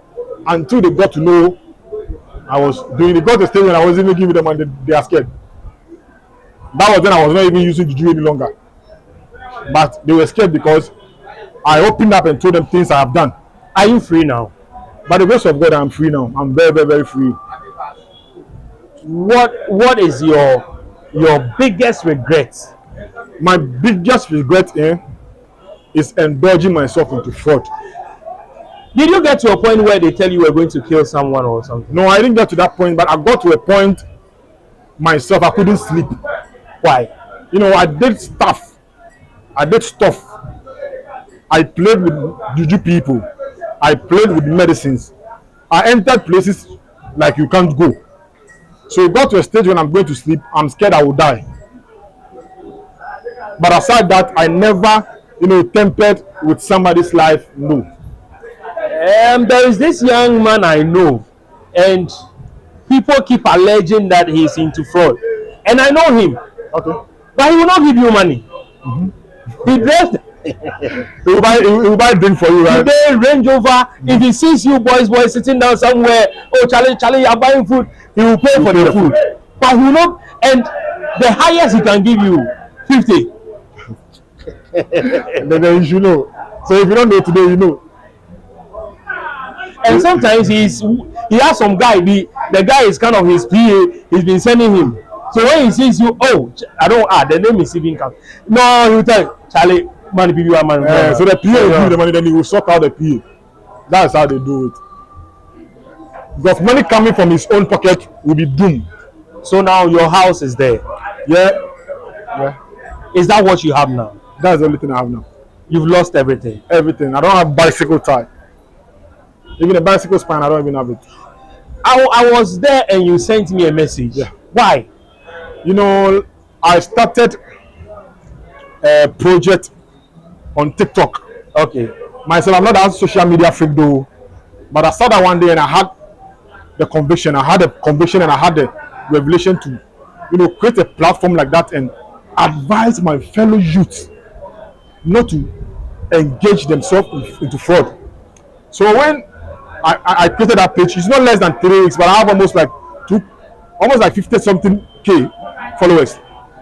Until they got to know I was doing it. Got to stage when I wasn't even giving them money, they are scared. That was when I was not even using Juju any longer. But they were scared because I opened up and told them things I have done. are you free now? By the grace of God, I'm free now. I'm very free. What is your biggest regret? My biggest regret is indulging myself into fraud. Did you get to a point where they tell you we're going to kill someone or something? No, I didn't get to that point, but I got to a point myself, I couldn't sleep. Why? I did stuff. I did stuff. I played with juju people. I played with medicines. I entered places like you can't go. So it got to a stage when I'm going to sleep, I'm scared I will die. But aside that, I never, tempered with somebody's life. No. There is this young man I know, and people keep alleging that he's into fraud, and I know him. Okay. But he will not give you money. He dressed. He will buy drink for you, right? Today, Range Rover. If he sees you boys sitting down somewhere, oh Charlie, you're buying food. He will pay for the food. But he will not. And the highest he can give you, 50. Then you should know. So if you don't know today, you know. And sometimes he has some guy. The guy is kind of his PA. He's been sending him. So when he sees you, oh, the name is even come. No, he will tell Charlie, money people are money. So the PA will give you the money, then he will sort out the PA. That's how they do it. Because money coming from his own pocket will be doomed. So now your house is there. Yeah. Is that what you have now? That's the only thing I have now. You've lost everything. Everything. I don't have bicycle tie. Even a bicycle span, I don't even have it. I was there and you sent me a message. Yeah. Why? I started a project on TikTok. Okay. Myself, I'm not a social media freak though. But I started one day and I had the conviction. I had the revelation to, create a platform like that and advise my fellow youth not to engage themselves into fraud. So when I created that page, it's not less than 3 weeks, but I have almost like 50 something K followers.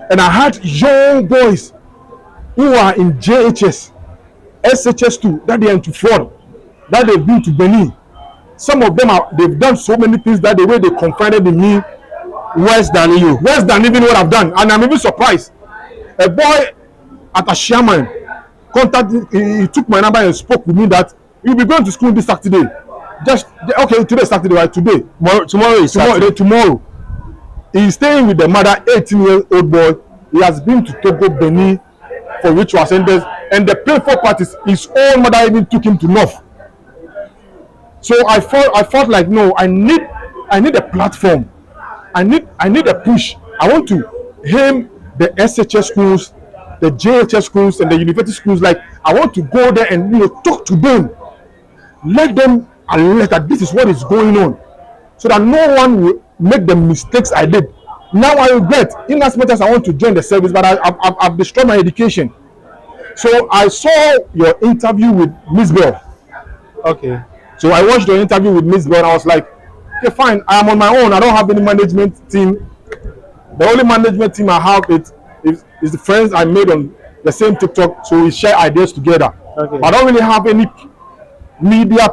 And I had young boys who are in JHS, SHS2, that they are into fraud, that they've been to Benin. Some of them they've done so many things that the way they confided in me worse than even what I've done. And I'm even surprised. A boy at a shaman contacted, he took my number and spoke with me that you'll be going to school this Saturday. Today is Saturday, right? Today. Tomorrow is Saturday. Tomorrow. He's staying with the mother, 18-year-old boy. He has been to Togo, Benin for rituals, and the playful parties, his own mother even took him to North. So I felt like no, I need a platform. I need a push. I want to aim the SHS schools, the JHS schools, and the university schools. Like, I want to go there and talk to them, let them alert that this is what is going on, so that no one will make the mistakes I did. Now I regret, in as much as I want to join the service, but I've destroyed my education. So I saw your interview with Miss Bell. Okay. So I watched your interview with Miss Bell and I was like, okay, fine, I am on my own. I don't have any management team. The only management team I have is the friends I made on the same TikTok, so we share ideas together. Okay. But I don't really have any media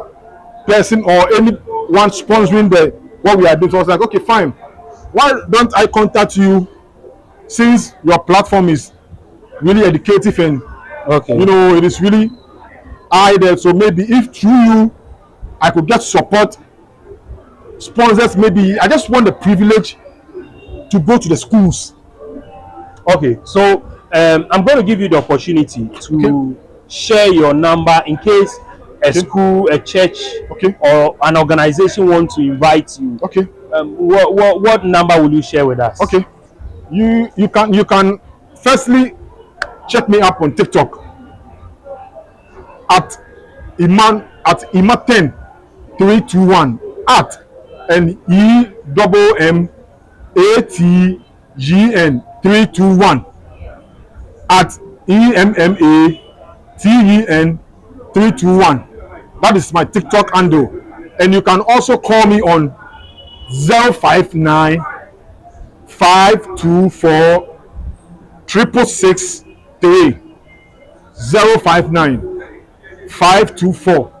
person or anyone sponsoring what we are doing. So I was like, okay, fine. Why don't I contact you, since your platform is really educative and Okay. it is really high there. So maybe if through you I could get support, sponsors, maybe I just want the privilege to go to the schools. Okay. So I'm going to give you the opportunity to share your number in case a school, a church, or an organization want to invite you. Okay. What number will you share with us? Okay. You can firstly check me up on TikTok at Imaten 321 at NEMMATGN 321 at EMMATEN 321. That is my TikTok handle. And you can also call me on 059 524 6663 059 524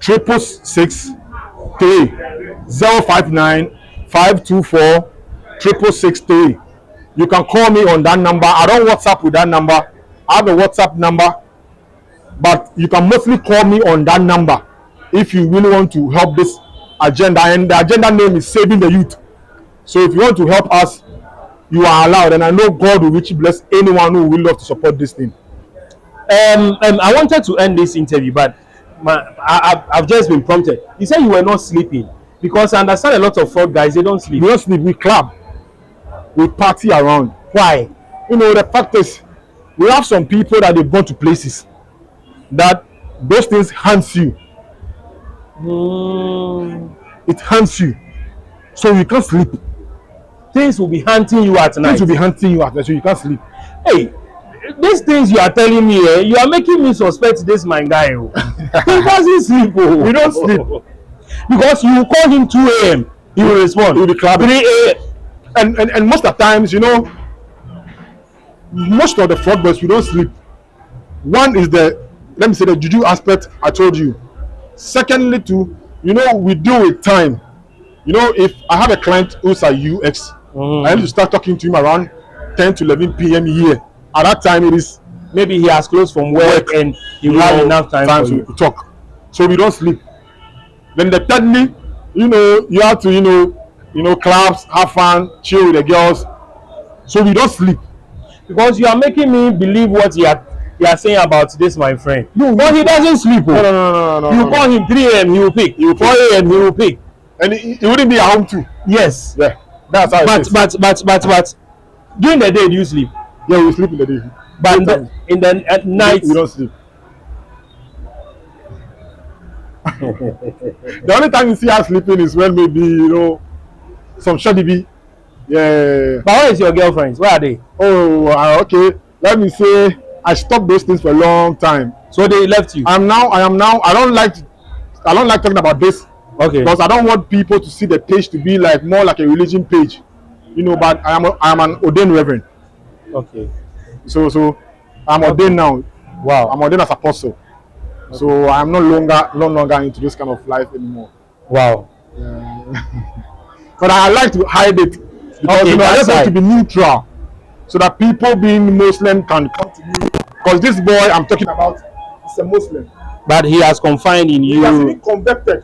6663 059 524 6663. You can call me on that number. I don't WhatsApp with that number. I have a WhatsApp number, but you can mostly call me on that number if you really want to help this agenda. And the agenda name is Saving the Youth. So if you want to help us, you are allowed, and I know God will richly bless anyone who will love to support this thing. I wanted to end this interview, but I've just been prompted. You said you were not sleeping because I understand a lot of fraud guys, they don't sleep. We don't sleep, we club, we party around. Why? The fact is, we have some people that they've gone to places that those things hunts you. It hunts you, so you can't sleep. Things will be hunting you at night. Things will be hunting you at night, so you can't sleep. Hey, these things you are telling me, you are making me suspect this my guy. He doesn't sleep. We don't sleep. Because you call him 2 a.m. he will respond. He will be clapping. 3 a.m. And most of the times, most of the fraud boys, we don't sleep. One is the juju aspect I told you. Secondly, we deal with time. If I have a client who's a UX, I need to start talking to him around 10 to 11 p.m. here. At that time, it is maybe he has closed from work and he will have enough time for you to talk. So we don't sleep. Then the thirdly, you have to, clubs, have fun, chill with the girls. So we don't sleep. Because you are making me believe what you are saying about this, my friend. No, but he doesn't sleep. No. You call him 3 a.m. he will pick. 4 a.m. he will pick. And he wouldn't be at home too. Yes. Yeah. That's how it is. But during the day do you sleep? Yeah, we sleep in the day. But at night we don't sleep. The only time you see us sleeping is when maybe some shoddy. Yeah. But where is your girlfriends? Where are they? Oh, okay. Let me say I stopped those things for a long time. So they left you. I am now. I don't like talking about this. Okay. Because I don't want people to see the page to be like more like a religion page. But I am an ordained reverend. Okay. So I'm ordained now. Wow. I'm ordained as apostle. Okay. So I'm no longer into this kind of life anymore. Wow. But I like to hide it because I just want to be neutral, so that people being Muslim can come to me. Because this boy I'm talking about is a Muslim. But he has confided in you. He has been converted.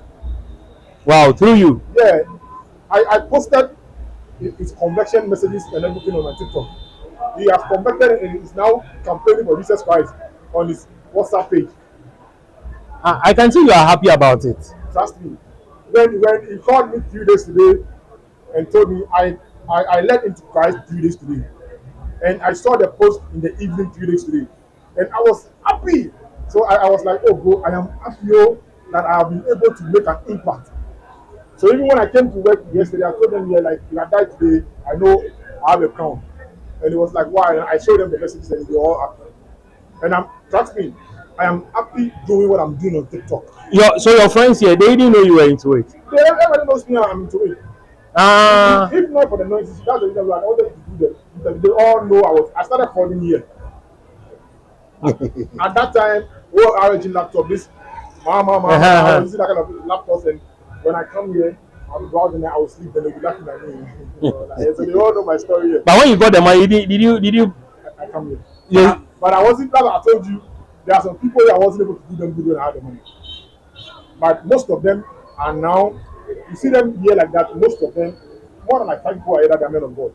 Wow, through you. Yeah. I posted his conversion messages and everything on my TikTok. He has converted and is now campaigning for Jesus Christ on his WhatsApp page. I can see you are happy about it. Trust me. When he called me 3 days today and told me I led into Christ 3 days today, And I saw the post in the evening 3 days today, and I was happy. So I was like, oh bro, I am happy that I have been able to make an impact. So even when I came to work yesterday, I told them, yeah, like if I die today, I know I have a crown. And it was like, why? And I showed them the messages and they were all happy. And trust me, I am happy doing what I'm doing on TikTok. So your friends here, they didn't know you were into it. Everybody knows me, I'm into it. If not for the noises, that's the reason why I wanted to do that. They all know I started calling here. At that time, RG laptop, this mama, I was using that kind of laptops, and when I come here, I'll be browsing and I will sleep, and they'll be laughing at me. So they all know my story here. But when you got the money, did you? I come here. Yeah. But I wasn't, like I told you, there are some people that I wasn't able to do them good when I had the money. But most of them are now, you see them here like that, most of them, more than like 5 people are here that they are men of God.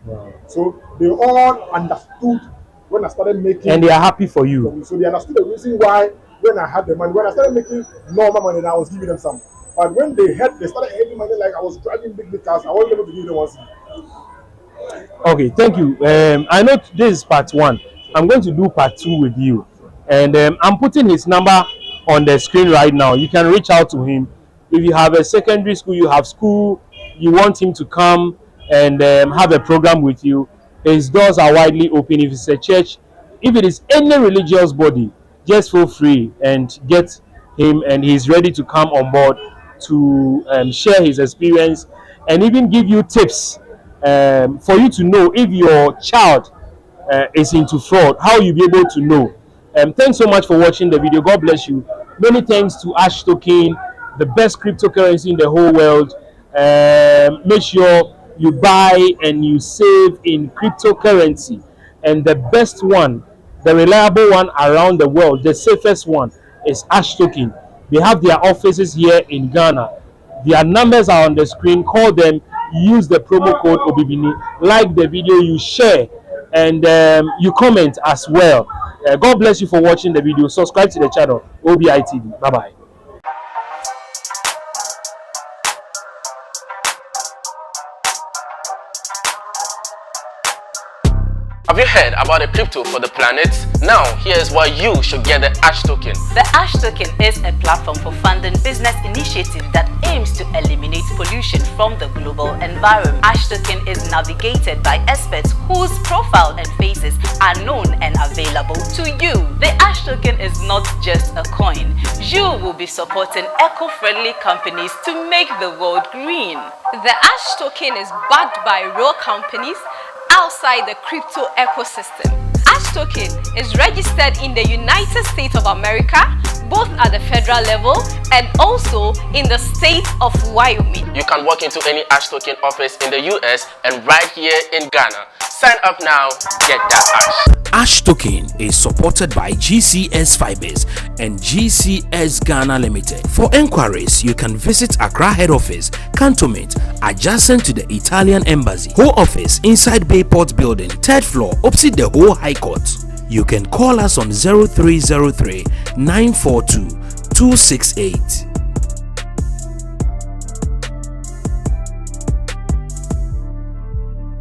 Wow. So they all understood when I started making, and they are happy for you. So they understood the reason why when I had the money, when I started making normal money, I was giving them some. But when they started having money, like I was driving big cars, I wasn't able to give them one. Okay, thank you. I know this is part 1. I'm going to do part 2 with you, and I'm putting his number on the screen right now. You can reach out to him if you have a secondary school, you have school, you want him to come and have a program with you. His doors are widely open. If it's a church, if it is any religious body, just feel free and get him, and he's ready to come on board to share his experience and even give you tips for you to know if your child is into fraud, how you'll be able to know. Thanks so much for watching the video. God bless you. Many thanks to Ash Token, the best cryptocurrency in the whole world. Make sure you buy and you save in cryptocurrency, and the best one, the reliable one around the world, the safest one is Ash Token. They have their offices here in Ghana. Their numbers are on the screen. Call them, use the promo code OBIBINI, like the video, you share, and you comment as well. God bless you for watching the video. Subscribe to the channel OBI TV. Bye bye. Have you heard about the crypto for the planet? Now, here's why you should get the Ash Token. The Ash Token is a platform for funding business initiatives that aims to eliminate pollution from the global environment. Ash Token is navigated by experts whose profile and faces are known and available to you. The Ash Token is not just a coin. You will be supporting eco-friendly companies to make the world green. The Ash Token is backed by real companies outside the crypto ecosystem. Ash Token is registered in the United States of America, both at the federal level and also in the state of Wyoming. You can walk into any Ash Token office in the US and right here in Ghana. Sign up now, get that Ash. Ash Token is supported by GCS Fibers and GCS Ghana Limited. For enquiries, you can visit Accra Head Office, Cantonment, adjacent to the Italian Embassy. Whole Office inside Bayport Building, 3rd floor, opposite the Whole High Court. You can call us on 0303 942 268.